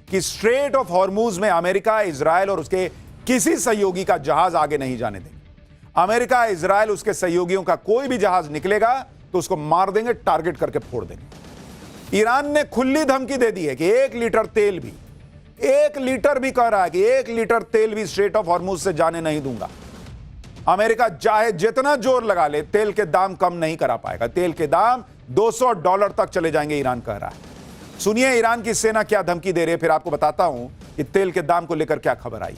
कि straight of Hormuz में America, Israel और उसके किसी सहयोगी का जहाज आगे नहीं जाने देंगे। अमेरिका, इजराइल, उसके सहयोगियों का कोई भी जहाज निकलेगा तो उसको मार देंगे, टारगेट करके फोड़ देंगे। ईरान ने खुली धमकी दे दी है कि 1 लीटर तेल भी, 1 लीटर भी कह रहा है कि 1 लीटर तेल भी स्ट्रेट ऑफ हॉर्मूज से जाने नहीं दूंगा। अमेरिका चाहे जितना जोर लगा ले, तेल के दाम कम नहीं करा पाएगा। तेल के दाम $200 तक चले जाएंगे, ईरान कह रहा है। सुनिए ईरान की सेना क्या धमकी दे रही है, फिर आपको बताता हूं कि तेल के दाम को लेकर क्या खबर आई।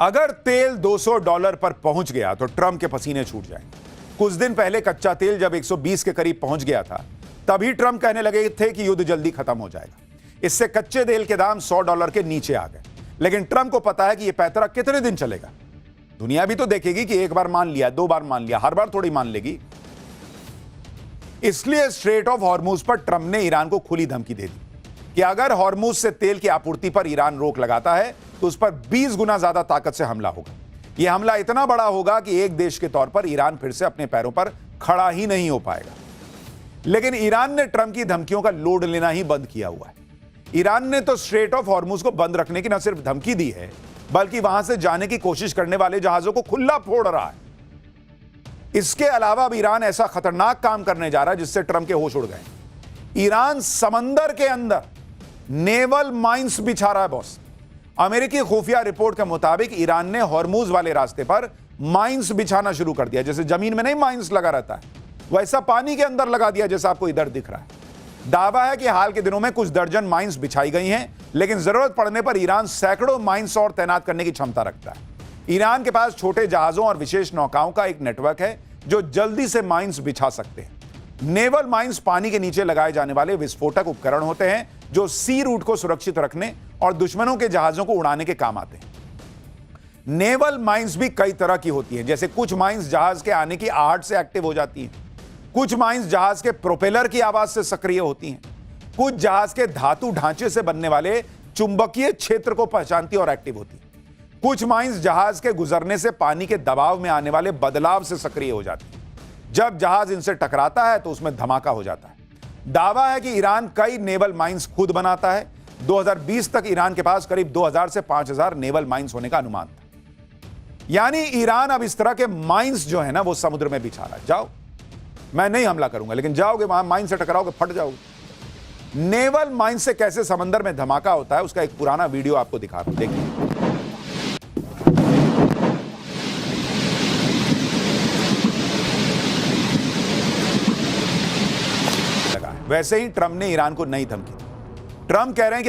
अगर तेल $200 पर पहुंच गया तो ट्रंप के पसीने छूट जाएंगे। कुछ दिन पहले कच्चा तेल जब 120 के करीब पहुंच गया था, तभी ट्रंप कहने लगे थे कि युद्ध जल्दी खत्म हो जाएगा। इससे कच्चे तेल के दाम $100 के नीचे आ गए। लेकिन ट्रंप को पता है कि यह पैतरा कितने दिन चलेगा। दुनिया भी तो देखेगी कि एक बार मान लिया, 2 बार मान लिया, हर बार थोड़ी मान लेगी। इसलिए स्ट्रेट ऑफ हॉर्मूज पर ट्रंप ने ईरान को खुली धमकी दे दी कि अगर हॉर्मूज से तेल की आपूर्ति पर ईरान रोक लगाता है तो उस पर 20 गुना ज्यादा ताकत से हमला होगा। यह हमला इतना बड़ा होगा कि एक देश के तौर पर ईरान फिर से अपने पैरों पर खड़ा ही नहीं हो पाएगा। लेकिन ईरान ने ट्रंप की धमकियों का लोड लेना ही बंद किया हुआ है। ईरान ने तो स्ट्रेट ऑफ हॉर्मूज को बंद रखने की न सिर्फ धमकी दी है, बल्कि वहां से जाने की कोशिश करने वाले जहाजों को खुला फोड़ रहा है। इसके अलावा अब ईरान ऐसा खतरनाक काम करने जा रहा है जिससे ट्रंप के होश उड़ गए। ईरान समंदर के अंदर नेवल माइंस बिछा रहा है बॉस। अमेरिकी खुफिया रिपोर्ट के मुताबिक ईरान ने हॉर्मूज वाले रास्ते पर माइंस बिछाना शुरू कर दिया। जैसे जमीन में नहीं माइंस लगा रहता है, वैसा पानी के अंदर लगा दिया, जैसा आपको इधर दिख रहा है। दावा है कि हाल के दिनों में कुछ दर्जन माइंस बिछाई गई हैं, लेकिन जरूरत पड़ने पर ईरान सैकड़ों माइंस और तैनात करने की क्षमता रखता है। ईरान के पास छोटे जहाजों और विशेष नौकाओं का एक नेटवर्क है जो जल्दी से माइंस बिछा सकते हैं। नेवल माइंस पानी के नीचे लगाए जाने वाले विस्फोटक उपकरण होते हैं जो सी रूट को सुरक्षित रखने और दुश्मनों के जहाजों को उड़ाने के काम आते हैं। नेवल माइंस भी कई तरह की होती हैं, जैसे कुछ माइंस जहाज के आने की आहट से एक्टिव हो जाती हैं, कुछ माइंस जहाज के प्रोपेलर की आवाज से सक्रिय होती हैं, कुछ जहाज के धातु ढांचे से बनने वाले चुंबकीय क्षेत्र को पहचानती और एक्टिव होती हैं, कुछ माइंस जहाज के गुजरने से पानी के दबाव में आने वाले बदलाव से सक्रिय हो जाती हैं। जब जहाज इनसे टकराता है तो उसमें धमाका हो जाता है। दावा है कि ईरान कई नेवल माइंस खुद बनाता है। 2020 तक ईरान के पास करीब 2000 से 5000 नेवल माइंस होने का अनुमान था। यानी ईरान अब इस तरह के माइंस जो है ना वो समुद्र में बिछा रहा है। जाओ, मैं नहीं हमला करूंगा, लेकिन जाओगे वहां माइन से टकराओगे, फट जाओगे। नेवल माइंस से कैसे समंदर में धमाका होता है उसका एक पुराना वीडियो आपको दिखा रहा हूं, देखिए। वैसे ही ट्रंप ने ईरान को नई धमकी दी। ट्रंप कह रहे हैं कि